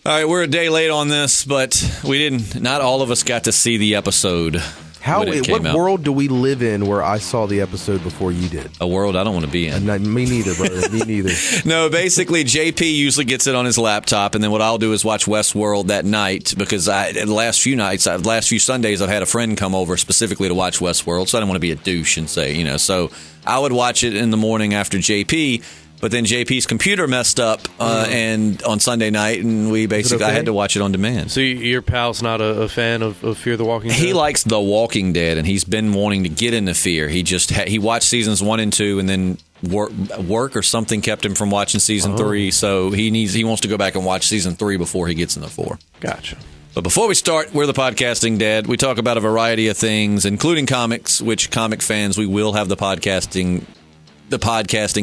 All right, we're a day late on this, but not all of us got to see the episode. What world do we live in where I saw the episode before you did? A world I don't want to be in. Me neither, brother. Me neither. No, basically, JP usually gets it on his laptop, and then what I'll do is watch Westworld that night because the last few Sundays, I've had a friend come over specifically to watch Westworld, so I didn't want to be a douche and say, so I would watch it in the morning after JP. But then JP's computer messed up and on Sunday night, and I had to watch it on demand. So your pal's not a fan of Fear the Walking Dead? He likes The Walking Dead, and he's been wanting to get into Fear. He just he watched seasons 1 and 2, and then work or something kept him from watching season 3. So he wants to go back and watch season 3 before he gets into 4. Gotcha. But before we start, we're the Podcasting Dad. We talk about a variety of things, including comics, which comic fans, we will have the Podcasting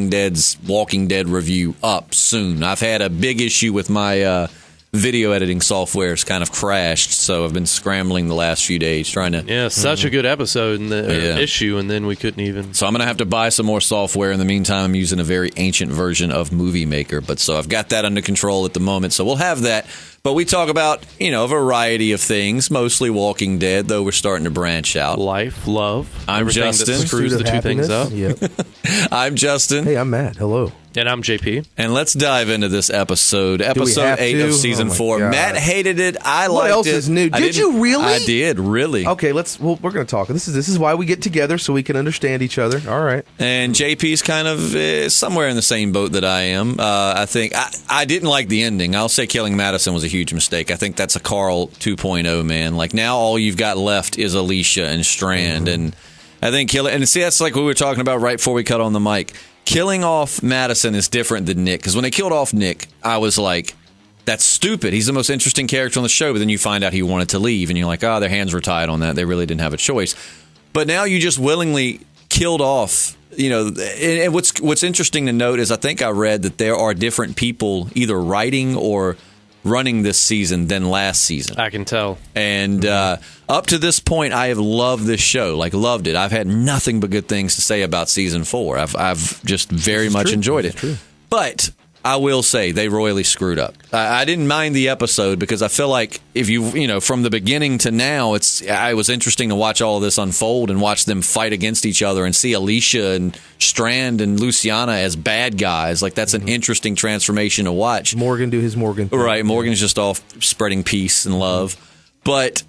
Dead's Walking Dead review up soon. I've had a big issue with my video editing software. It's kind of crashed, so I've been scrambling the last few days trying to... Yeah, such a good episode in the issue, and then we couldn't even... So I'm going to have to buy some more software. In the meantime, I'm using a very ancient version of Movie Maker, so I've got that under control at the moment, so we'll have that. But we talk about, a variety of things, mostly Walking Dead, though we're starting to branch out. Life, love. I'm Justin. That screws the two things up. Yep. I'm Justin. Hey, I'm Matt. Hello. And I'm JP. And let's dive into this episode 8 of season 4. God. Matt hated it. I liked it. What else is new? Did you really? I did, really. Okay, we're going to talk. This is why we get together, so we can understand each other. All right. And JP's kind of somewhere in the same boat that I am. I think I didn't like the ending. I'll say killing Madison was a huge mistake. I think that's a Carl 2.0, man. Like, now all you've got left is Alicia and Strand. And I think that's like we were talking about right before we cut on the mic. Killing off Madison is different than Nick, because when they killed off Nick, I was like, that's stupid. He's the most interesting character on the show, but then you find out he wanted to leave, and you're like, their hands were tied on that. They really didn't have a choice. But now you just willingly killed off, and what's interesting to note is I think I read that there are different people either writing or running this season than last season. I can tell. And up to this point, I have loved this show, loved it. I've had nothing but good things to say about season 4. I've just very much enjoyed it. But I will say they royally screwed up. I didn't mind the episode because I feel like if from the beginning to now, it was interesting to watch all of this unfold and watch them fight against each other and see Alicia and Strand and Luciana as bad guys. Like, that's an interesting transformation to watch. Morgan do his Morgan thing. Right, Morgan's just off spreading peace and love. But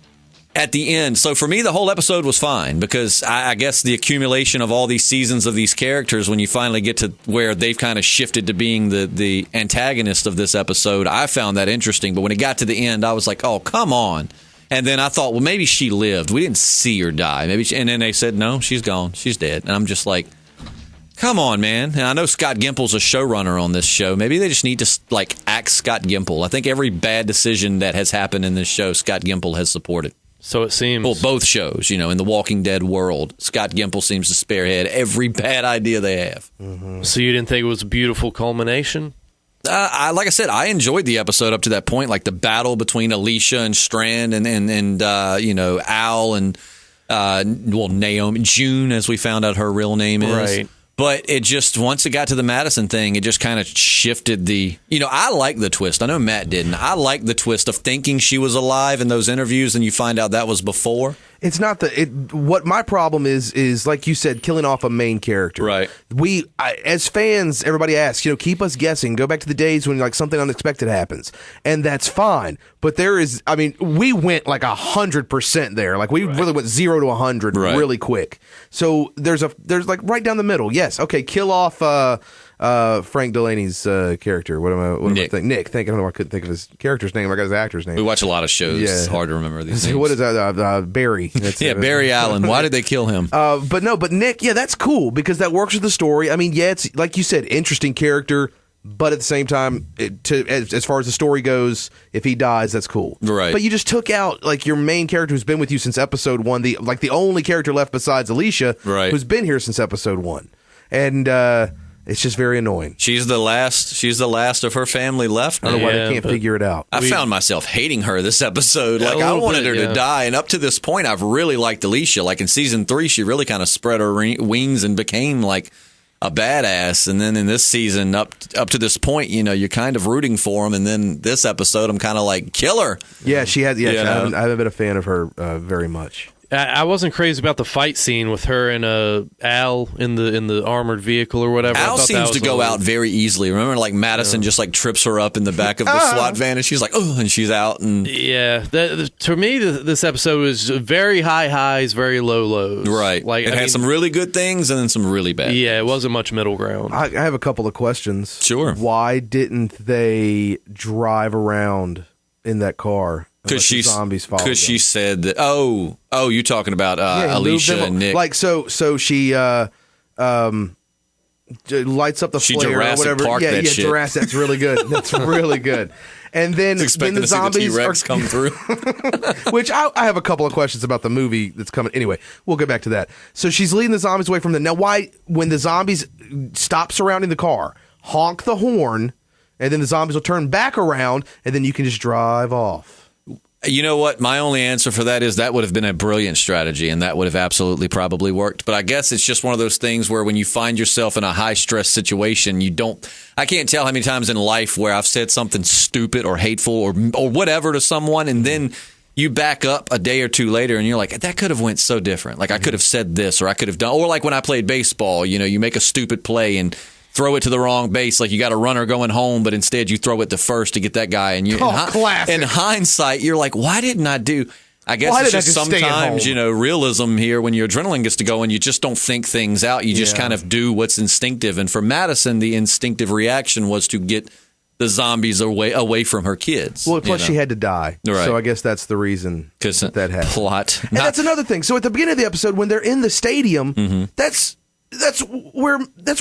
at the end, so for me, the whole episode was fine because I guess the accumulation of all these seasons of these characters, when you finally get to where they've kind of shifted to being the antagonist of this episode, I found that interesting. But when it got to the end, I was like, oh, come on. And then I thought, well, maybe she lived. We didn't see her die. And then they said, no, she's gone. She's dead. And I'm just like, come on, man. And I know Scott Gimple's a showrunner on this show. Maybe they just need to axe Scott Gimple. I think every bad decision that has happened in this show, Scott Gimple has supported. So it seems. Well, both shows, in the Walking Dead world, Scott Gimple seems to spearhead every bad idea they have. Mm-hmm. So you didn't think it was a beautiful culmination? Like I said, I enjoyed the episode up to that point, like the battle between Alicia and Strand and Al and Naomi, June, as we found out her real name is. Right. But it just, once it got to the Madison thing, it just kind of shifted the... I like the twist. I know Matt didn't. I like the twist of thinking she was alive in those interviews, and you find out that was before. It's not what my problem is like you said, killing off a main character. Right. As fans, everybody asks, keep us guessing. Go back to the days when something unexpected happens, and that's fine. But we went 100% there. We really went 0 to 100 really quick. So there's right down the middle. Yes, okay, kill off Frank Delaney's character. What am I thinking? Nick. I don't know. I couldn't think of his character's name. I got his actor's name. We watch a lot of shows. Yeah. It's hard to remember these names. What is that? Barry. Barry Allen. Why did they kill him? But Nick, that's cool because that works with the story. It's like you said, interesting character, but at the same time, as far as the story goes, if he dies, that's cool. Right. But you just took out your main character who's been with you since episode 1, the only character left besides Alicia, who's been here since episode 1, and it's just very annoying. She's the last of her family left. I don't know why they can't figure it out. I found myself hating her this episode. I wanted her to die. And up to this point, I've really liked Alicia. In season 3, she really kind of spread her wings and became a badass, and then in this season, up to this point, you're kind of rooting for him, and then this episode, I'm kind of like, kill her. Yeah, she had. Yeah, I haven't been a fan of her very much. I wasn't crazy about the fight scene with her and Al in the armored vehicle or whatever. Al seems to go out very easily. Remember, like Madison just like trips her up in the back of the SWAT van, and she's like, oh, and she's out. And yeah, to me, this episode was very high highs, very low lows. Right, like it had some really good things and then some really bad. Yeah, it wasn't much middle ground. I have a couple of questions. Sure. Why didn't they drive around in that car? Because she said that. Oh, you're talking about Alicia and Nick. Like so she lights up the flare or whatever. Park that shit. Jurassic. That's really good. That's really good. And then the zombies T-Rex come through. Which I have a couple of questions about the movie that's coming. Anyway, we'll get back to that. So she's leading the zombies away from them. Now, why, when the zombies stop surrounding the car, honk the horn, and then the zombies will turn back around, and then you can just drive off? You know what? My only answer for that is that would have been a brilliant strategy, and that would have absolutely probably worked. But I guess it's just one of those things where when you find yourself in a high-stress situation, I can't tell how many times in life where I've said something stupid or hateful or whatever to someone, and then you back up a day or two later, and you're like, that could have went so different. Like, I could have said this, or I could have done, or like when I played baseball, you make a stupid play and throw it to the wrong base, like you got a runner going home, but instead you throw it to first to get that guy. And classic. In hindsight, you're like, why didn't I do? I guess it's just sometimes, realism here when your adrenaline gets to go and you just don't think things out. You just kind of do what's instinctive. And for Madison, the instinctive reaction was to get the zombies away from her kids. Well, plus she had to die. Right. So I guess that's the reason that happened. Plot. And that's another thing. So at the beginning of the episode, when they're in the stadium, that's where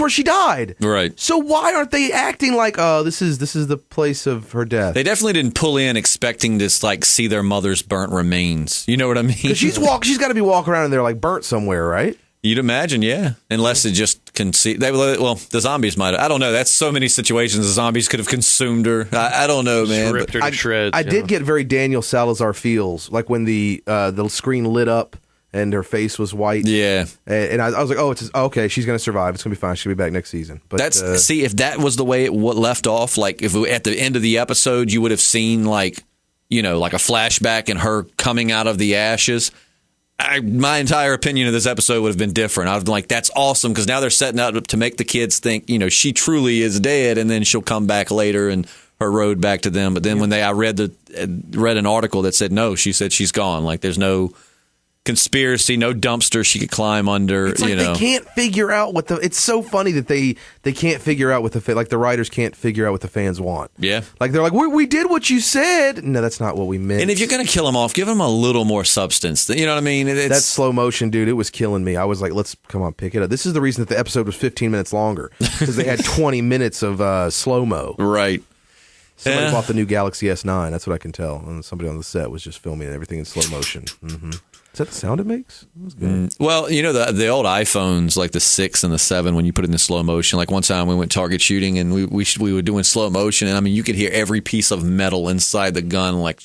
she died. Right. So why aren't they acting like, oh, this is the place of her death? They definitely didn't pull in expecting to see their mother's burnt remains. You know what I mean? Because she's got to be walking around and they're like burnt somewhere, right? You'd imagine, yeah. Unless it just the zombies might have. I don't know. That's so many situations. The zombies could have consumed her. I don't know, man. Ripped her to shreds. I did get very Daniel Salazar feels, like when the screen lit up and her face was white. Yeah. And I was like, okay, she's going to survive. It's going to be fine. She'll be back next season. But see, if that was the way it left off, like if at the end of the episode you would have seen like a flashback and her coming out of the ashes, my entire opinion of this episode would have been different. I would have been like, that's awesome, because now they're setting up to make the kids think, she truly is dead, and then she'll come back later and her road back to them. But then when I read an article that said, no, she said she's gone. Like there's no conspiracy, no dumpster she could climb under. It's like they can't figure out what it's so funny that they can't figure out what the writers can't figure out what the fans want. Yeah. Like they're like, we did what you said. No, that's not what we meant. And if you're going to kill them off, give them a little more substance. You know what I mean? That slow motion, dude, it was killing me. I was like, come on, pick it up. This is the reason that the episode was 15 minutes longer, because they had 20 minutes of slow-mo. Right. Somebody bought the new Galaxy S9. That's what I can tell. And somebody on the set was just filming everything in slow motion. Mm-hmm. Is that the sound it makes? That was good. Well, the old iPhones, like the 6 and the 7, when you put it in slow motion. Like one time we went target shooting and we were doing slow motion, and I mean you could hear every piece of metal inside the gun, like.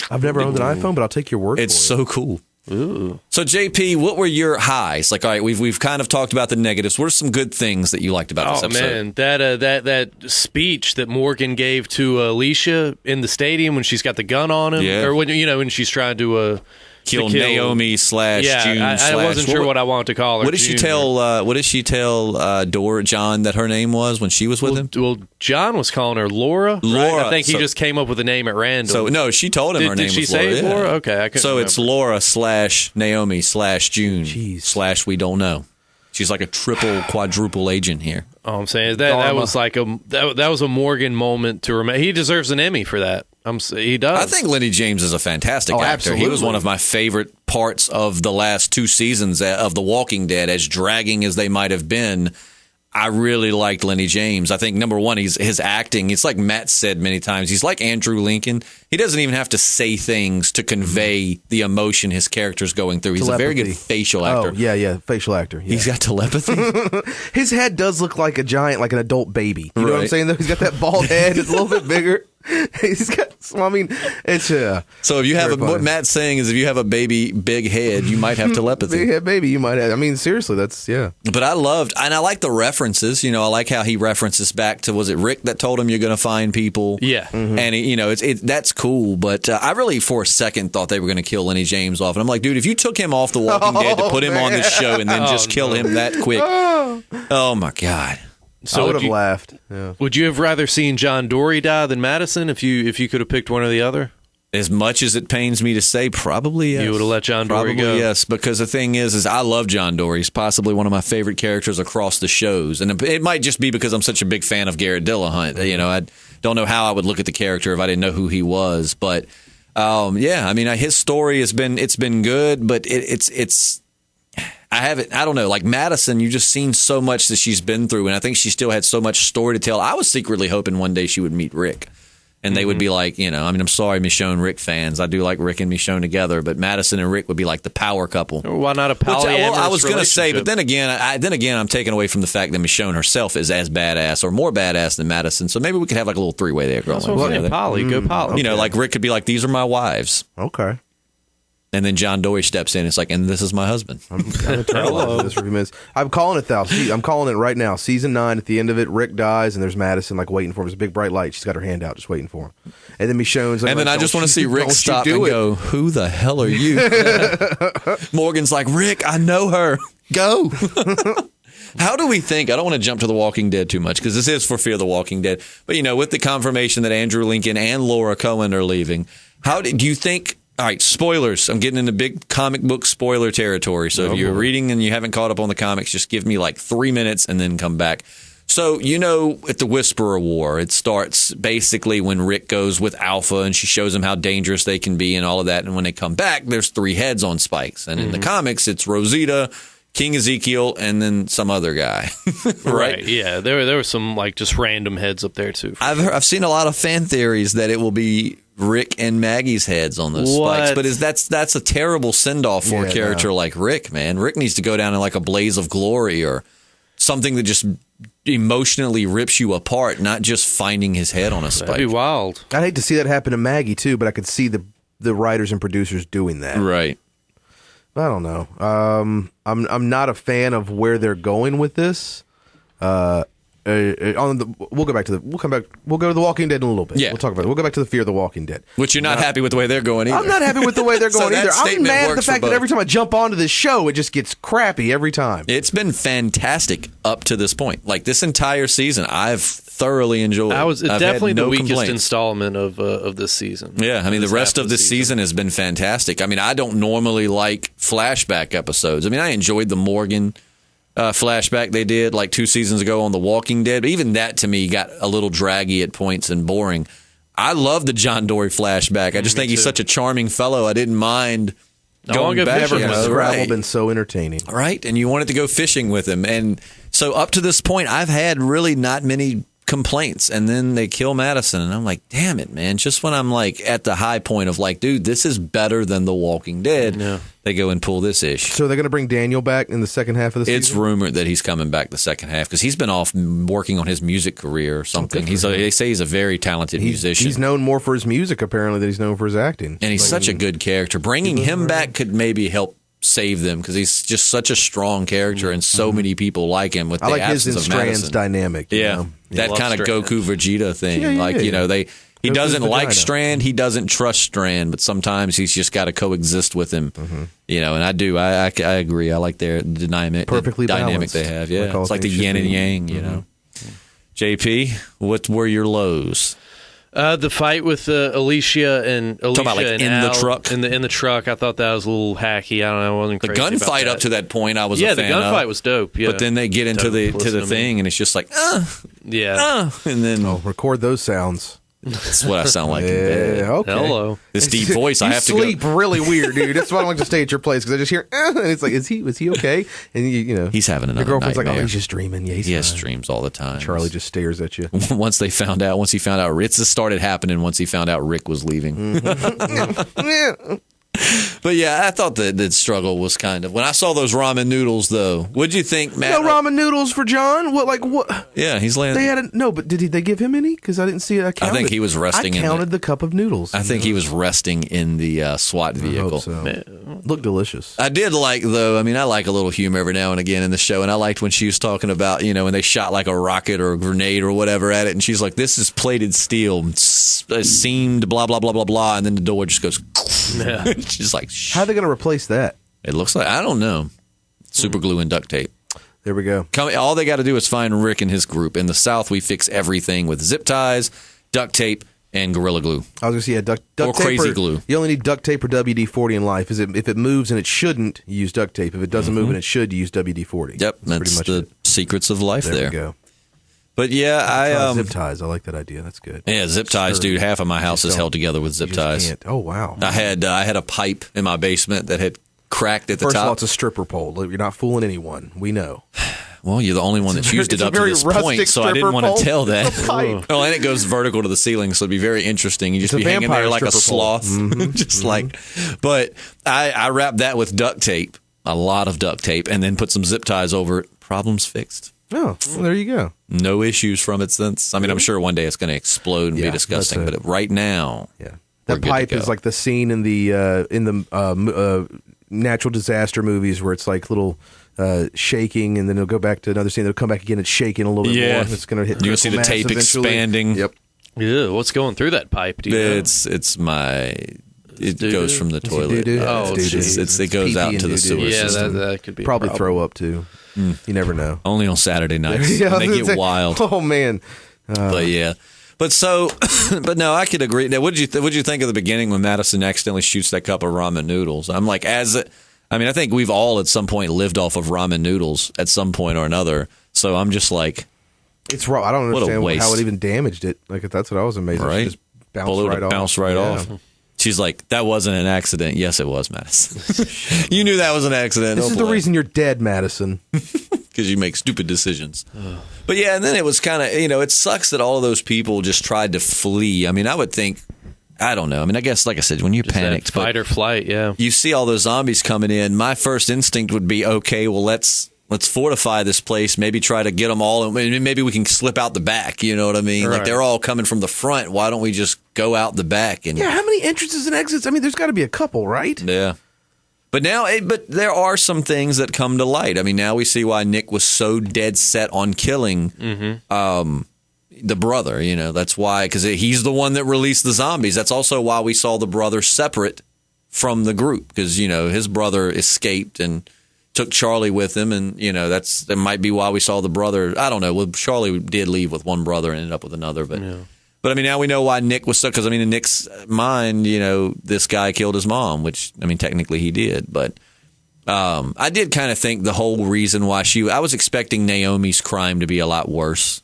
I've never owned an iPhone, but I'll take your word for it. It's so cool. Ooh. So JP, what were your highs? Like, all right, we've kind of talked about the negatives. What are some good things that you liked about this episode? Oh man, that speech that Morgan gave to Alicia in the stadium when she's got the gun on him, or when she's trying to kill Naomi / June. I wasn't sure what I wanted to call her. What did she tell? What did she tell John that her name was when she was with him? Well, John was calling her Laura. Laura. Right? I think he just came up with a name at random. So no, she told him her name was Laura. Did she say Laura? Okay, I couldn't remember. It's Laura / Naomi / June / we don't know. She's like a triple, quadruple agent here. All I'm saying is that was like that was a Morgan moment to remember. He deserves an Emmy for that. He does. I think Lenny James is a fantastic actor. Absolutely. He was one of my favorite parts of the last 2 seasons of The Walking Dead. As dragging as they might have been, I really liked Lenny James. I think, number one, his acting. It's like Matt said many times. He's like Andrew Lincoln. He doesn't even have to say things to convey the emotion his character's going through. He's telepathy. A very good facial actor. Oh, yeah, facial actor. Yeah. He's got telepathy. His head does look like a giant, like an adult baby. You know what I'm saying? Though he's got that bald head. It's a little bit bigger. He's got. I mean, it's So if you have what Matt's saying is if you have a baby big head, you might have telepathy. Big head baby, you might have. I mean, seriously, that's But I like the references. I like how he references back to, was it Rick that told him you're going to find people? Yeah, and that's cool. But I really, for a second, thought they were going to kill Lenny James off, and I'm like, dude, if you took him off The Walking Dead to put him on this show and then just kill him that quick, oh my god. So I would have laughed. Yeah. Would you have rather seen John Dory die than Madison if you could have picked one or the other? As much as it pains me to say, probably yes. You would have let John Dory go? Probably yes, because the thing is I love John Dory. He's possibly one of my favorite characters across the shows. And it might just be because I'm such a big fan of Garrett Dillahunt. I don't know how I would look at the character if I didn't know who he was. But, his story it's been good, but it's I don't know, like Madison, you've just seen so much that she's been through, and I think she still had so much story to tell. I was secretly hoping one day she would meet Rick, and they would be like, I'm sorry, Michonne Rick fans. I do like Rick and Michonne together, but Madison and Rick would be like the power couple. Why not a polyamorous I was going to say, but then again, I'm taking away from the fact that Michonne herself is as badass or more badass than Madison, so maybe we could have like a little three-way there. Go Poly. Okay. Like Rick could be like, these are my wives. Okay. And then John Dory steps in. It's like, and this is my husband. I'm calling it, though. I'm calling it right now. Season 9, at the end of it, Rick dies, and there's Madison like waiting for him. There's a big bright light. She's got her hand out, just waiting for him. And then Michonne's like, and then I just want to see Rick stop and go, "Who the hell are you?" Morgan's like, "Rick, I know her. Go." How do we think? I don't want to jump to The Walking Dead too much because this is for Fear the Walking Dead. But with the confirmation that Andrew Lincoln and Laura Cohen are leaving, do you think? All right, spoilers. I'm getting into big comic book spoiler territory. So if you're reading and you haven't caught up on the comics, just give me like 3 minutes and then come back. So, at the Whisperer War, it starts basically when Rick goes with Alpha and she shows him how dangerous they can be and all of that. And when they come back, there's 3 heads on spikes. And in the comics, it's Rosita, King Ezekiel, and then some other guy. right? Yeah, there were some like just random heads up there too. I've seen a lot of fan theories that it will be Rick and Maggie's heads on those spikes, but that's a terrible send off for a character like Rick. Man, Rick needs to go down in like a blaze of glory or something that just emotionally rips you apart, not just finding his head on a spike. That'd be wild. I'd hate to see that happen to Maggie too, but I could see the writers and producers doing that. Right. I don't know. I'm not a fan of where they're going with this. We'll go back to We'll go to The Walking Dead in a little bit. Yeah. We'll talk about it. We'll go back to the Fear of the Walking Dead. Which you're not happy with the way they're going either. I'm not happy with the way they're going so either. I'm mad at the fact that both. every time I jump onto this show, it just gets crappy every time. It's been fantastic up to this point. Like this entire season, I've thoroughly enjoyed. I've definitely had no the weakest complaints. Installment of this season. Yeah, I mean the rest of this season has been fantastic. I mean, I don't normally like flashback episodes. I mean, I enjoyed the Morgan flashback they did like 2 seasons ago on The Walking Dead, but even that to me got a little draggy at points and boring. I love the John Dory flashback. I just think he's such a charming fellow. I didn't mind going back. Never been so entertaining. Right, and you wanted to go fishing with him. And so up to this point, I've had really not many complaints, and then they kill Madison, and I'm like, damn it, man. Just when I'm like at the high point of like, dude, this is better than The Walking Dead, they go and pull this ish. So they're going to bring Daniel back in the second half of the season? It's rumored that he's coming back the second half because he's been off working on his music career or something. They say he's a very talented musician. He's known more for his music, apparently, than he's known for his acting. And he's such a good character. Bringing him back could maybe help save them because he's just such a strong character and so many people like him with the absence of Madison. I like his and Strand's dynamic. That kind of Goku Vegeta thing. He doesn't like Strand, he doesn't trust Strand, but sometimes he's just got to coexist with him. And I agree. I like their dynamic they have. Yeah, it's like the yin and yang. You know. JP, what were your lows? The fight with Alicia and Talking about like and in Al, the truck. In the truck, I thought that was a little hacky. I don't know. I wasn't the crazy gunfight about up to that point. I was a fan the gunfight was dope. Yeah, but then they get into the thing, and it's just like, and then record those sounds. That's what I sound like in bed. Okay. Hello. This deep voice. I have to sleep really weird, dude. That's why I don't like to stay at your place because I just hear, and it's like, is he okay? And he's having another. The girlfriend's nightmare. like, oh, he's just dreaming. Yeah, he has dreams all the time. Charlie just stares at you. Once he found out, it started happening once he found out Rick was leaving. But yeah, I thought that the struggle was kind of when I saw those ramen noodles. Though, what'd you think, Matt? No ramen noodles for John. What? Yeah, he's laying. They had but did they give him any? Because I didn't see it. I think he was resting. I counted the cup of noodles. I think he was resting in the SWAT vehicle. So. Looked delicious. I did like, though. I mean, I like a little humor every now and again in the show, and I liked when she was talking about, when they shot like a rocket or a grenade or whatever at it, and she's like, "This is plated steel, seamed, blah blah blah blah blah," and then the door just goes. Yeah. She's like, "How are they going to replace that?" It looks like I don't know. Super glue and duct tape. There we go. All they got to do is find Rick and his group. In the South, we fix everything with zip ties, duct tape, and Gorilla Glue. I was going to say, duct tape or crazy glue. You only need duct tape or WD-40 in life. If it moves and it shouldn't, you use duct tape. If it doesn't move and it should, you use WD-40. Yep, that's the secrets of life there. There we go. But yeah, zip ties. I like that idea. That's good. Yeah, zip ties, dude. Half of my house is held together with zip ties. Can't. Oh wow! I had a pipe in my basement that had cracked at the top. First of all, it's a stripper pole. You're not fooling anyone. We know. Well, you're the only one that's used it up to this point, so I didn't want to tell that. Oh, and it goes vertical to the ceiling, so it'd be very interesting. You just be hanging there like a sloth, just like. But I wrapped that with duct tape, a lot of duct tape, and then put some zip ties over it. Problems fixed. Oh, well, there you go. No issues from it since. I mean, I'm sure one day it's going to explode and be disgusting, but right now, that pipe is like the scene in the natural disaster movies where it's like little shaking, and then it'll go back to another scene. It'll come back again. It's shaking a little bit more. It's going to hit. You'll see the tape eventually. Expanding. Yep. Yeah. What's going through that pipe? Do you know? It goes from the toilet. It goes out into the sewer system. That could be probably throw up too. You never know. Only on Saturday nights. When they get wild. Oh man. But yeah. But no, I could agree. Now, what'd you think of the beginning when Madison accidentally shoots that cup of ramen noodles? I'm like, I think we've all at some point lived off of ramen noodles at some point or another. So I'm just like, it's raw. I don't understand how it even damaged it. Like that's what I was amazed. Right? Just bounced right off. She's like, that wasn't an accident. Yes, it was, Madison. You knew that was an accident. This is the reason you're dead, Madison. Because you make stupid decisions. But yeah, and then it was kind of, it sucks that all of those people just tried to flee. I mean, I would think, I don't know. I mean, I guess, like I said, when you're just panicked. Fight or flight, yeah. You see all those zombies coming in. My first instinct would be, okay, well, let's fortify this place. Maybe try to get them all. And maybe we can slip out the back. You know what I mean? Right. Like, they're all coming from the front. Why don't we just go out the back? And how many entrances and exits? I mean, there's got to be a couple, right? Yeah. But there are some things that come to light. I mean, now we see why Nick was so dead set on killing the brother. That's why, because he's the one that released the zombies. That's also why we saw the brother separate from the group, because his brother escaped and took Charlie with him, and that might be why we saw the brother. I don't know. Well, Charlie did leave with one brother and ended up with another, but. Yeah. But, I mean, now we know why Nick was stuck, because, I mean, in Nick's mind, this guy killed his mom, which, I mean, technically he did. But I did kind of think the whole reason why I was expecting Naomi's crime to be a lot worse.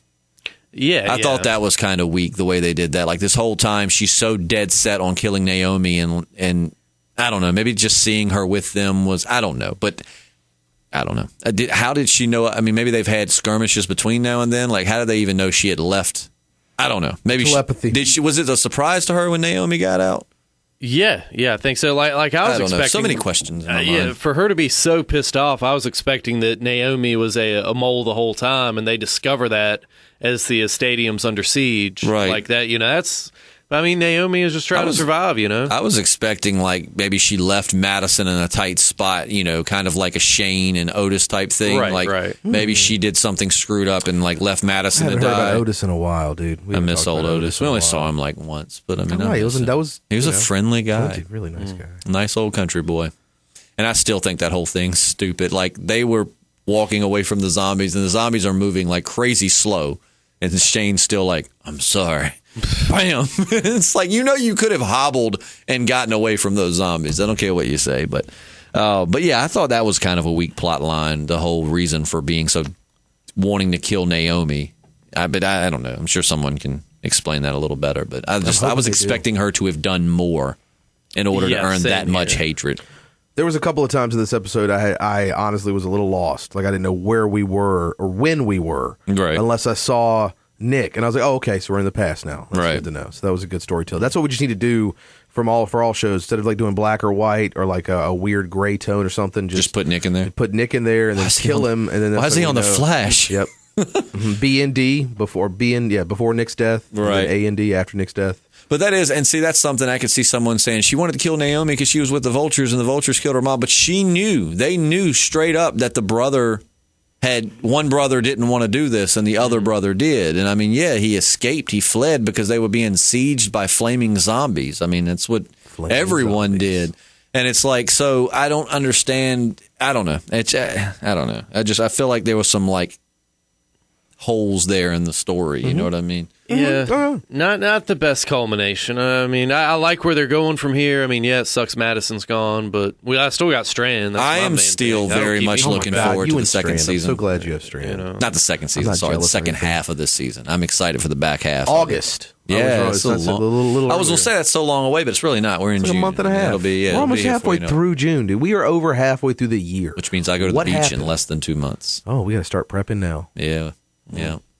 Yeah. I thought that was kind of weak, the way they did that. Like, this whole time, she's so dead set on killing Naomi, and I don't know, maybe just seeing her with them was, I don't know. But I don't know. How did she know? I mean, maybe they've had skirmishes between now and then. Like, how did they even know she had left? I don't know. Maybe telepathy. Was it a surprise to her when Naomi got out? Yeah, I think so. Like I was expecting know. So many questions. In my mind. For her to be so pissed off, I was expecting that Naomi was a mole the whole time, and they discover that as the stadium's under siege, right? Like that. That's. I mean, Naomi is just trying to survive, I was expecting, like, maybe she left Madison in a tight spot, kind of like a Shane and Otis type thing. Right. Maybe she did something screwed up and, like, left Madison to die. I haven't heard about Otis in a while, dude. I miss old Otis. We only saw him, like, once. But, I mean, he was a friendly guy. Really nice guy. Nice old country boy. And I still think that whole thing's stupid. Like, they were walking away from the zombies, and the zombies are moving, like, crazy slow. And Shane's still like, I'm sorry. Bam. It's like, you could have hobbled and gotten away from those zombies. I don't care what you say. But yeah, I thought that was kind of a weak plot line, the whole reason for being so wanting to kill Naomi. But I don't know. I'm sure someone can explain that a little better. But I was expecting her to have done more in order to earn that much hatred. There was a couple of times in this episode I honestly was a little lost. Like, I didn't know where we were or when we were. Right. Unless I saw Nick. And I was like, oh, okay, so we're in the past now. That's right. good to know. So that was a good storytelling. That's what we just need to do for all shows. Instead of like doing black or white or like a weird gray tone or something, just put Nick in there. Put Nick in there and then kill him. And then why is he on the Flash? Yep. B and D before Nick's death. Right. A and D after Nick's death. But that is, and see, that's something I could see someone saying. She wanted to kill Noami because she was with the Vultures, and the Vultures killed her mom. But they knew straight up that one brother didn't want to do this, and the other brother did. And I mean, yeah, he escaped. He fled because they were being sieged by flaming zombies. I mean, that's what everyone did. And it's like, so I don't understand. I don't know. I don't know. I feel like there was some like holes there in the story. You know what I mean? Yeah, not the best culmination. I mean, I like where they're going from here. I mean, yeah, it sucks Madison's gone, but I still got Strand. I am still very much looking forward to the second season. I'm so glad you have Strand. Not the second season, sorry, the second half of this season. I'm excited for the back half. August. Yeah, it's so long. I was going to say that's so long away, but it's really not. We're in June. A month and a half. We're almost halfway through June, dude. We are over halfway through the year. Which means I go to the beach in less than 2 months. Oh, we got to start prepping now. Yeah.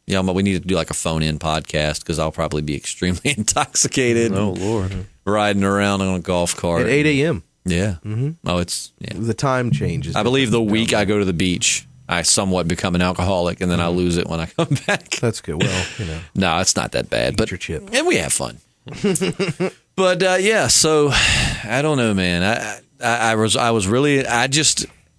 Yeah, but we need to do like a phone-in podcast because I'll probably be extremely intoxicated. Oh, Lord. Riding around on a golf cart. At 8 a.m. Yeah. Mm-hmm. Oh, the time changes. I believe the week I go to the beach, I somewhat become an alcoholic, and then I lose it when I come back. That's good. Well, No, it's not that bad. Eat your chip. And we have fun. But, so I don't know, man. I was really...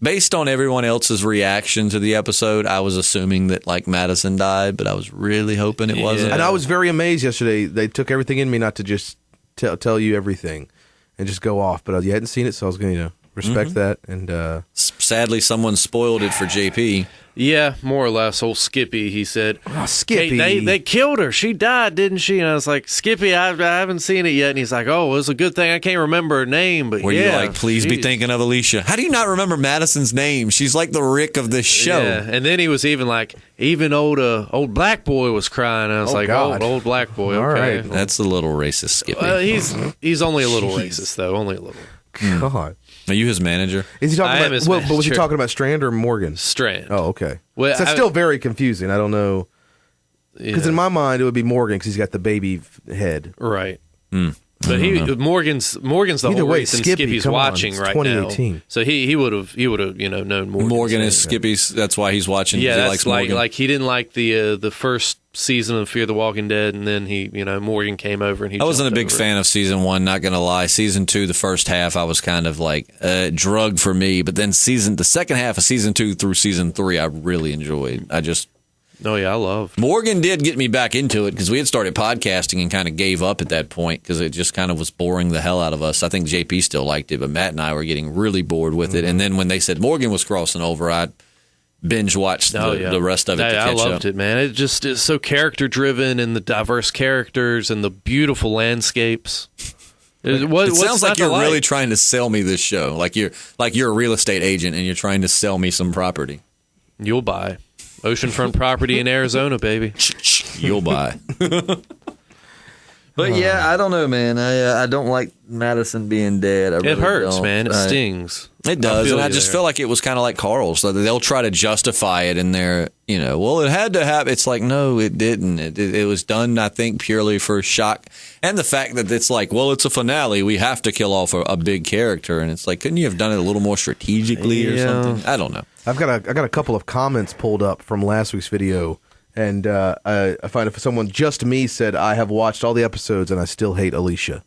Based on everyone else's reaction to the episode, I was assuming that like Madison died, but I was really hoping it wasn't. And I was very amazed yesterday. They took everything in me not to just tell you everything and just go off. But you hadn't seen it, so I was going to respect that. And sadly, someone spoiled it for JP. Yeah, more or less. Old Skippy, he said. Oh, Skippy. Hey, they killed her. She died, didn't she? And I was like, Skippy, I haven't seen it yet. And he's like, oh, it was a good thing I can't remember her name. But Were you like, please be thinking of Alicia? How do you not remember Madison's name? She's like the Rick of this show. Yeah. And then he was even like, old black boy was crying. I was old black boy. All okay. right. That's a little racist, Skippy. He's only a little racist, though. Only a little. God. Are you his manager? Is he talking about? But was he talking about Strand or Morgan? Strand. Oh, okay. Well, so that's still very confusing. I don't know. Because in my mind, it would be Morgan because he's got the baby head. Right. But Morgan's the whole reason Skippy's watching right now. 2018. So he would have known Morgan. Morgan is Skippy's. That's why he's watching. Yeah, he that's like he didn't like the first season of Fear the Walking Dead, and then Morgan came over and he. I wasn't a big fan of season 1. Not gonna lie, season 2, the first half, I was kind of like drugged for me. But then the second half of season 2 through season 3, I really enjoyed. Oh, yeah, I loved. Morgan did get me back into it because we had started podcasting and kind of gave up at that point because it just kind of was boring the hell out of us. I think JP still liked it, but Matt and I were getting really bored with it. And then when they said Morgan was crossing over, I binge watched the rest of it to catch up. I loved it, man. It just is so character-driven and the diverse characters and the beautiful landscapes. It sounds like you're really trying to sell me this show. Like you're a real estate agent and you're trying to sell me some property. You'll buy. Oceanfront property in Arizona, baby. You'll buy. But yeah, I don't know, man. I don't like Madison being dead. It hurts, man. It stings. It does, and I just feel like it was kind of like Carl's. So they'll try to justify it in their, well, it had to happen. It's like, no, it didn't. It was done, I think, purely for shock. And the fact that it's like, well, it's a finale. We have to kill off a big character. And it's like, couldn't you have done it a little more strategically or something? I don't know. I got a couple of comments pulled up from last week's video. And I find if someone just me said, I have watched all the episodes and I still hate Alicia.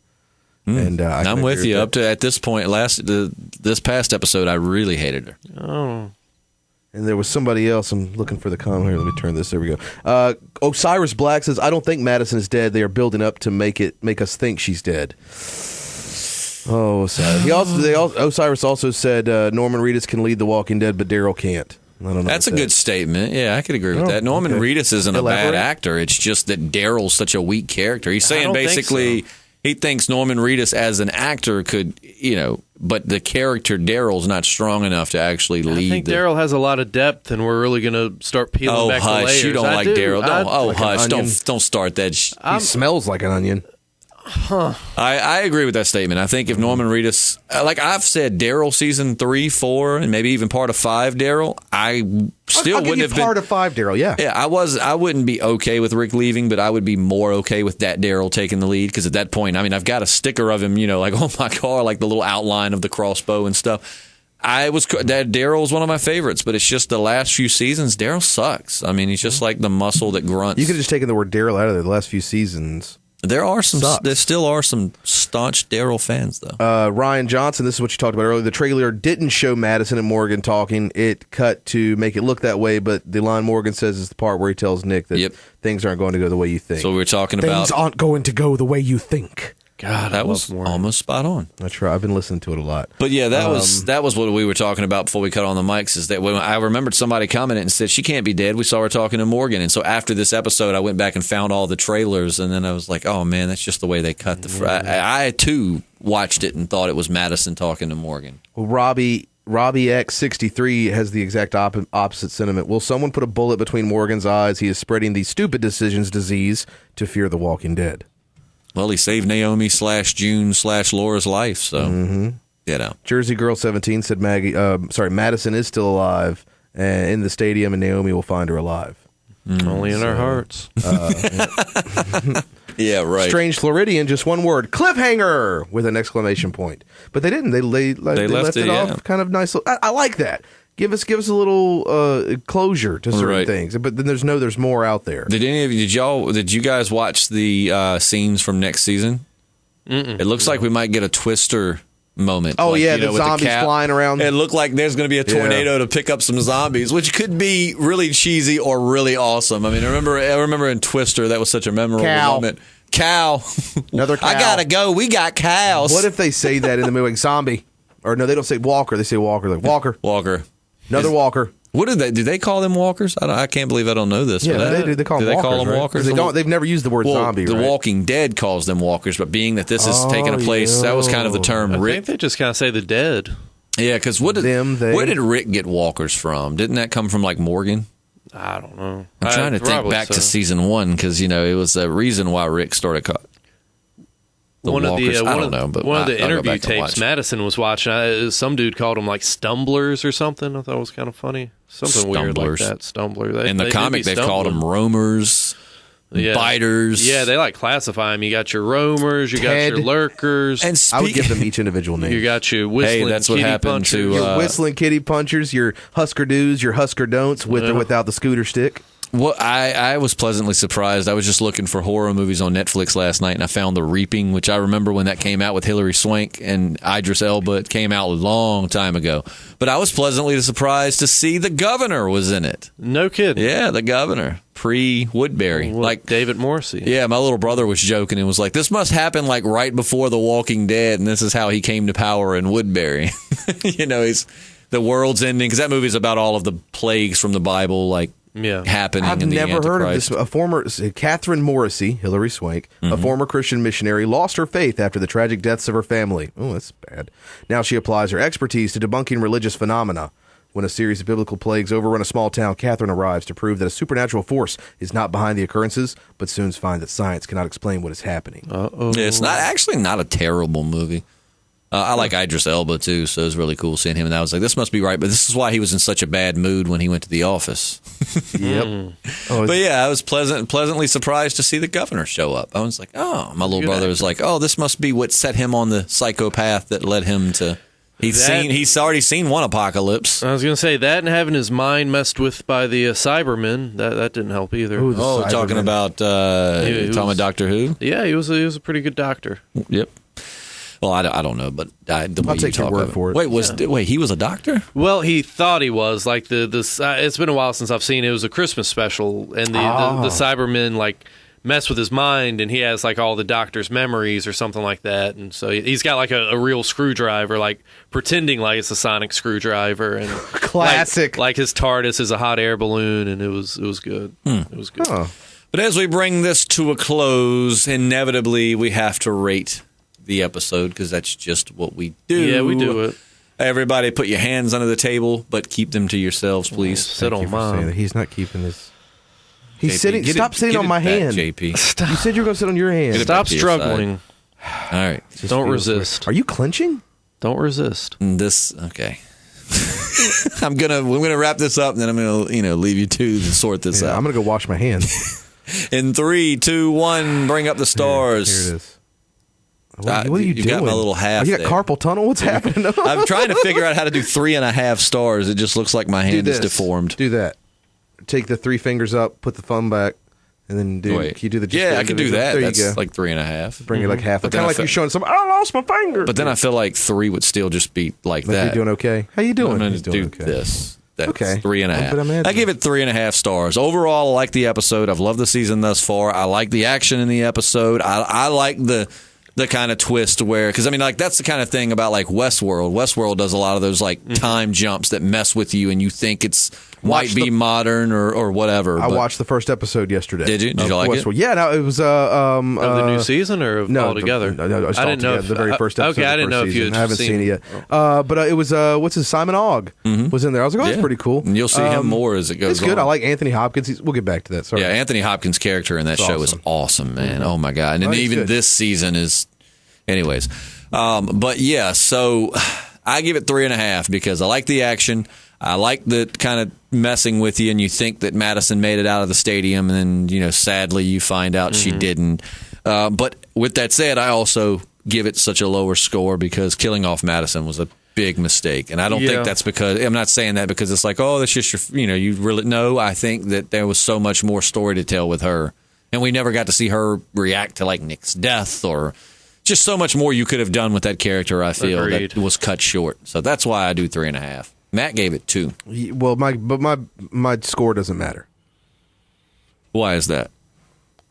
And I'm with you. Up to at this point, this past episode, I really hated her. Oh. And there was somebody else. I'm looking for the comment here. Let me turn this. There we go. Osiris Black says, I don't think Madison is dead. They are building up to make us think she's dead. Oh, sorry. Osiris also said Norman Reedus can lead The Walking Dead, but Daryl can't. I don't know. That's a good statement. Yeah, I could agree with that. Norman Reedus isn't a bad actor. It's just that Daryl's such a weak character. He's saying basically he thinks Norman Reedus as an actor could, but the character Daryl's not strong enough to actually lead. I think Daryl has a lot of depth, and we're really going to start peeling back the layers. You don't like Daryl. Hush. Don't start that. He smells like an onion. I agree with that statement. I think if Norman Reedus, like I've said, Daryl season 3, 4, and maybe even part of 5, Daryl, I still wouldn't have been part of 5, Daryl. Yeah, yeah. I wouldn't be okay with Rick leaving, but I would be more okay with that Daryl taking the lead because at that point, I mean, I've got a sticker of him, like on my car, like the little outline of the crossbow and stuff. That Daryl is one of my favorites, but it's just the last few seasons. Daryl sucks. I mean, he's just like the muscle that grunts. You could have just taken the word Daryl out of there. The last few seasons. There still are some staunch Daryl fans, though. Ryan Johnson, this is what you talked about earlier. The trailer didn't show Madison and Morgan talking. It cut to make it look that way, but the line Morgan says is the part where he tells Nick that things aren't going to go the way you think. So we're talking about things aren't going to go the way you think. God, that was almost spot on. That's right. I've been listening to it a lot. But yeah, that was what we were talking about before we cut on the mics. Is that when I remembered somebody commented and said she can't be dead. We saw her talking to Morgan, and so after this episode, I went back and found all the trailers, and then I was like, oh man, that's just the way they cut the. I too watched it and thought it was Madison talking to Morgan. Well, Robbie X63 has the exact opposite sentiment. Will someone put a bullet between Morgan's eyes? He is spreading the stupid decisions disease to fear the Walking Dead. Well, he saved Naomi /June /Laura's life, so Jersey Girl 17 said Madison is still alive in the stadium, and Naomi will find her alive. Only in our hearts. Yeah, right. Strange Floridian, just one word, cliffhanger, with an exclamation point. But they didn't. They left it off kind of nice. I like that. Give us a little closure to certain things, but then there's more out there. Did you guys watch the scenes from next season? Mm-mm. It looks like we might get a Twister moment. Oh the zombies flying around. It looked like there's going to be a tornado to pick up some zombies, which could be really cheesy or really awesome. I mean, I remember in Twister that was such a memorable moment. Cow, another cow. I gotta go. We got cows. What if they say that in the movie, like zombie? Or no, they don't say Walker. They say Walker. Like Walker. Another Walker. What do they call them walkers? I can't believe I don't know this. Yeah, they do. They call them walkers. They call them walkers? They've never used the word zombie. The Walking Dead calls them walkers, but being that this is taking a place, that was kind of the term. I think they just kind of say the dead. Yeah, because where did Rick get walkers from? Didn't that come from like Morgan? I don't know. I'm trying to think back to season 1 because it was a reason why Rick started. One of the interview tapes Madison was watching, some dude called them like stumblers or something. I thought it was kind of funny. Something weird like that. Stumbler. In the comic, they've called them roamers, biters. Yeah, they like classify them. You got your roamers, you got your lurkers. And I would give them each individual name. You got your whistling that's what happened punchers. to your whistling kitty punchers, your Husker do's, your Husker don'ts, with or without the scooter stick. Well, I was pleasantly surprised. I was just looking for horror movies on Netflix last night, and I found The Reaping, which I remember when that came out with Hilary Swank and Idris Elba. It came out a long time ago. But I was pleasantly surprised to see The Governor was in it. No kidding. Yeah, The Governor. Pre-Woodbury. Like David Morrissey. Yeah, my little brother was joking and was like, this must happen like right before The Walking Dead, and this is how he came to power in Woodbury. He's the world's ending, because that movie's about all of the plagues from the Bible, happening. I've never heard of this. A former Catherine Morrissey, Hilary Swank, a former Christian missionary, lost her faith after the tragic deaths of her family. Oh, that's bad. Now she applies her expertise to debunking religious phenomena. When a series of biblical plagues overrun a small town, Catherine arrives to prove that a supernatural force is not behind the occurrences, but soon finds that science cannot explain what is happening. Yeah, it's not a terrible movie. I like Idris Elba, too, so it was really cool seeing him. And I was like, this must be right. But this is why he was in such a bad mood when he went to the office. Yep. But yeah, I was pleasantly surprised to see the governor show up. I was like, my little brother was like, this must be what set him on the psychopath that led him to... He's already seen one apocalypse. I was going to say that, and having his mind messed with by the Cybermen, that didn't help either. Talking about Doctor Who? Yeah, he was a pretty good doctor. Yep. Well, I don't know, but I'll take your word for it. Wait, he was a doctor? Well, he thought he was. Like it's been a while since I've seen it. It was a Christmas special, and the Cybermen mess with his mind, and he has all the doctor's memories or something like that, and so he's got a real screwdriver, pretending like it's a sonic screwdriver, and classic. Like his TARDIS is a hot air balloon, and it was good. It was good. Oh. But as we bring this to a close, inevitably we have to rate the episode, because that's just what we do. Yeah, we do it. Everybody put your hands under the table, but keep them to yourselves, please. Sit on mine. He's not keeping his... He's JP, sitting. Stop sitting on my hand, JP. Stop. You said you were going to sit on your hand. Stop struggling. All right. Don't resist. Are you clinching? Don't resist. Okay. we're gonna wrap this up, and then I'm gonna leave you two to sort this out. I'm gonna go wash my hands. In 3, 2, 1, bring up the stars. Here it is. What are you doing? You got my little half. You got carpal tunnel? What's happening? I'm trying to figure out how to do 3.5 stars. It just looks like my hand is deformed. Do that. Take the 3 fingers up, put the thumb back, and then can you do the? Yeah, I can do that. There That's you go. like 3.5. Bring it like half. But Kind of like you're showing somebody. I lost my finger. But then I feel like 3 would still just be like that. You're doing okay. How you doing? I'm going to do okay. this. That's okay. 3.5. I give it 3.5 stars. Overall, I like the episode. I've loved the season thus far. I like the action in the episode. I like the kind of twist where, because I mean, like, that's the kind of thing about like Westworld. Westworld does a lot of those like time jumps that mess with you, and you think it's might be modern or whatever. I watched the first episode yesterday. Did you? Did you like Westworld. it? Yeah, no, it was of the new season or all together? No, I didn't know if, the very first episode. Okay, I didn't know if you had I haven't seen it yet. But it was what's his Simon Ogg was in there. I was like, oh, that's pretty cool. And you'll see him more as it goes. It's good. on. I like Anthony Hopkins. We'll get back to that. Sorry. Yeah, Anthony Hopkins' character in that show is awesome, man. Oh my god! And then even this season is, anyways. But yeah, so I give it 3.5 because I like the action. I like the kind of messing with you, and you think that Madison made it out of the stadium, and then sadly you find out she didn't. But with that said, I also give it such a lower score because killing off Madison was a big mistake, and I don't think that's because I'm not saying that because it's like, oh, that's just your, you really no. I think that there was so much more story to tell with her, and we never got to see her react to like Nick's death or. Just so much more you could have done with that character, I feel, that was cut short. So that's why I do 3.5. Matt gave it 2. Well, my score doesn't matter. Why is that?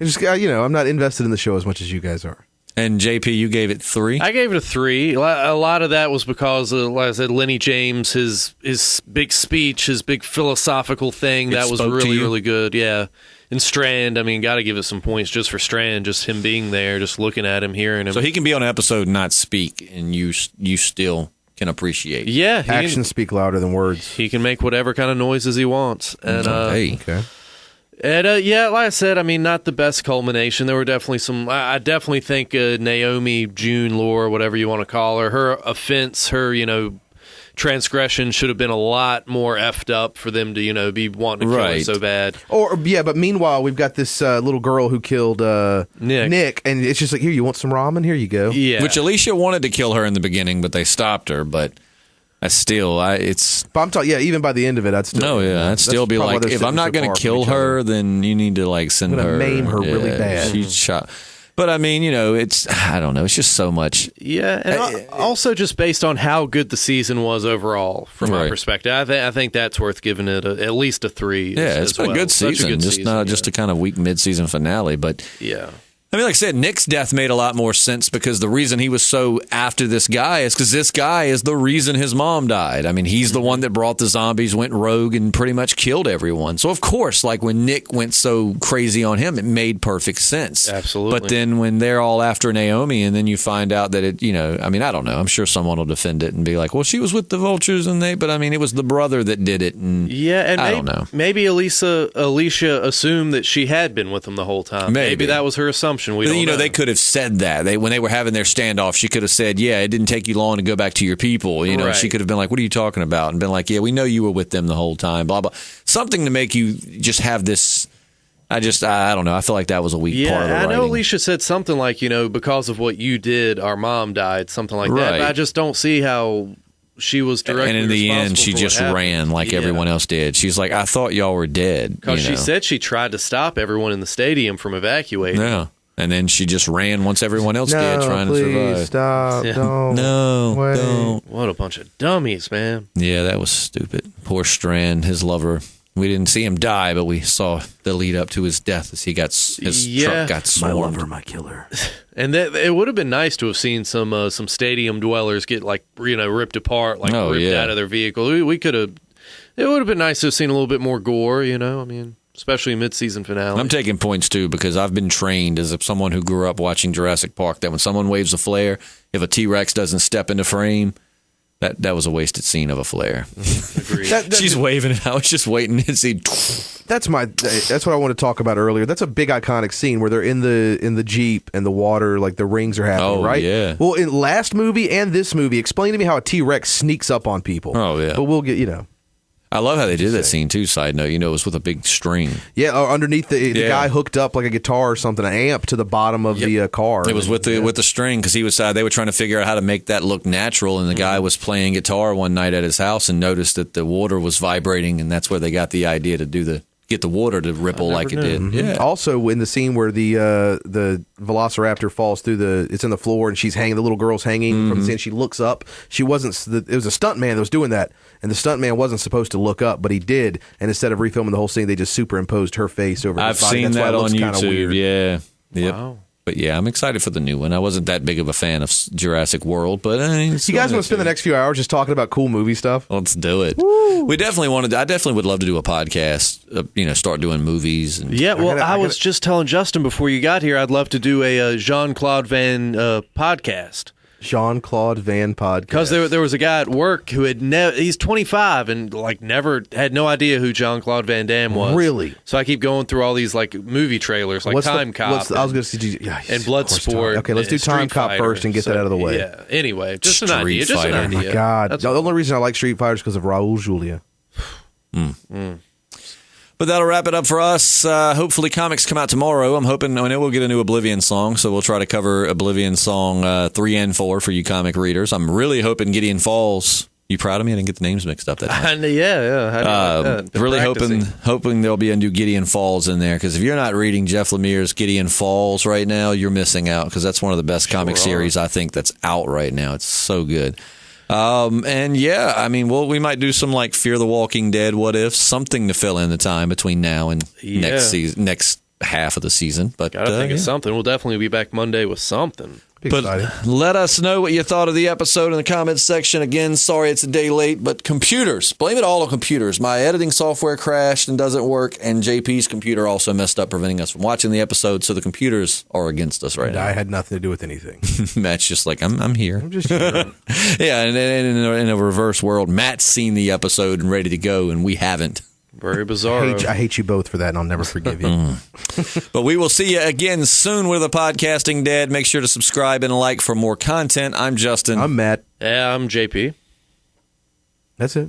It's just I'm not invested in the show as much as you guys are. And JP, you gave it 3? I gave it a 3. A lot of that was because, like I said, Lenny James, his big speech, his big philosophical thing, that was really, really good. Yeah. And Strand, I mean, got to give it some points just for Strand, just him being there, just looking at him, hearing him. So he can be on an episode and not speak, and you still can appreciate it. Yeah. Actions speak louder than words. He can make whatever kind of noises he wants. And, okay. And like I said, I mean, not the best culmination. There were definitely some. I definitely think Noami, June, Laura, whatever you want to call her offense, her transgression should have been a lot more effed up for them to be wanting to kill her so bad. But meanwhile, we've got this little girl who killed Nick, and it's just like, here, you want some ramen? Here you go. Yeah. Which Alicia wanted to kill her in the beginning, but they stopped her. But I still, it's. But I'm talking, even by the end of it, I'd still. No, yeah, I'd still be like, if I'm not going to kill her, then you need to like send her. Maim her really bad. She's shot. But I mean, it's, I don't know, it's just so much. Yeah, and also just based on how good the season was overall, from my perspective, I think that's worth giving it at least a 3. Yeah, it's been a good season, not just a kind of weak mid-season finale, but yeah. I mean, like I said, Nick's death made a lot more sense because the reason he was so after this guy is because this guy is the reason his mom died. I mean, he's the one that brought the zombies, went rogue, and pretty much killed everyone. So, of course, like when Nick went so crazy on him, it made perfect sense. Absolutely. But then when they're all after Noami and then you find out that it, I mean, I don't know. I'm sure someone will defend it and be like, well, she was with the vultures but I mean, it was the brother that did it. And I don't know. Maybe Alicia assumed that she had been with him the whole time. Maybe that was her assumption. We don't know. They could have said that. When they were having their standoff, she could have said, yeah, it didn't take you long to go back to your people. Right. She could have been like, what are you talking about? And been like, yeah, we know you were with them the whole time, blah, blah. Something to make you just have this. I don't know. I feel like that was a weak part of the writing. I know Alicia said something like, because of what you did, our mom died, something like that. But I just don't see how she was directly responsible. And in the end, she just ran like everyone else did. She's like, I thought y'all were dead. Because she said she tried to stop everyone in the stadium from evacuating. Yeah. And then she just ran once everyone else did, trying to survive. Stop! Don't. Don't. What a bunch of dummies, man! Yeah, that was stupid. Poor Strand, his lover. We didn't see him die, but we saw the lead up to his death as his truck got swarmed. My lover, my killer. And it would have been nice to have seen some stadium dwellers get ripped apart, ripped out of their vehicle. We could have. It would have been nice to have seen a little bit more gore. I mean. Especially mid-season finale. I'm taking points, too, because I've been trained as someone who grew up watching Jurassic Park that when someone waves a flare, if a T-Rex doesn't step into frame, That was a wasted scene of a flare. Agreed. She's waving it. I was just waiting to see. That's what I want to talk about earlier. That's a big iconic scene where they're in the Jeep and the water, like the rings are happening, right? Yeah. Well, in last movie and this movie, explain to me how a T-Rex sneaks up on people. Oh, yeah. But we'll get, I love how they did that scene too. Side note, it was with a big string. Yeah, underneath the guy hooked up like a guitar or something, an amp to the bottom of the car. It was with the string because they were trying to figure out how to make that look natural, and the guy was playing guitar one night at his house and noticed that the water was vibrating, and that's where they got the idea to get the water to ripple like it did. Mm-hmm. Yeah. Also, in the scene where the Velociraptor falls through it's in the floor and she's hanging, the little girl's hanging from the scene. She looks up. It was a stunt man that was doing that, and the stunt man wasn't supposed to look up, but he did. And instead of refilming the whole scene, they just superimposed her face over. I've his body. seen That's that why it on looks kinda YouTube. weird. Yeah. Yep. Wow. But yeah, I'm excited for the new one. I wasn't that big of a fan of Jurassic World, but You guys want to spend the next few hours just talking about cool movie stuff? Let's do it. We definitely I definitely would love to do a podcast. Start doing movies. And Yeah, well, I was just telling Justin before you got here, I'd love to do a Jean-Claude Van podcast. Jean-Claude Van podcast. Because there was a guy at work who had he's 25 and never had no idea who Jean-Claude Van Damme was. Really? So I keep going through all these movie trailers, like Time Cop. I was going to say, and Bloodsport. Okay, let's do Time Cop first and get that out of the way. Yeah. Anyway, just Street an idea. Just an Fighter. idea. Oh my God. The only reason I like Street Fighter is because of Raul Julia. But that'll wrap it up for us. Hopefully comics come out tomorrow. I know we'll get a new Oblivion song, so we'll try to cover Oblivion song 3 and 4 for you comic readers. I'm really hoping Gideon Falls. You proud of me? I didn't get the names mixed up that time. Yeah. How do you like that? Really Practicing. hoping there'll be a new Gideon Falls in there, because if you're not reading Jeff Lemire's Gideon Falls right now, you're missing out, because that's one of the best comic series I think that's out right now. It's so good. We might do some Fear the Walking Dead, what if, something to fill in the time between now and next half of the season. But Gotta think of something. We'll definitely be back Monday with something. But let us know what you thought of the episode in the comments section. Again, sorry it's a day late, but computers. Blame it all on computers. My editing software crashed and doesn't work, and JP's computer also messed up, preventing us from watching the episode, so the computers are against us right now. I had nothing to do with anything. Matt's just like, I'm here. I'm just here. Yeah, and in a reverse world, Matt's seen the episode and ready to go, and we haven't. Very bizarre. I hate you both for that, and I'll never forgive you. But we will see you again soon with a Podcasting Dad. Make sure to subscribe and like for more content. I'm Justin. I'm Matt. Yeah, I'm JP. That's it.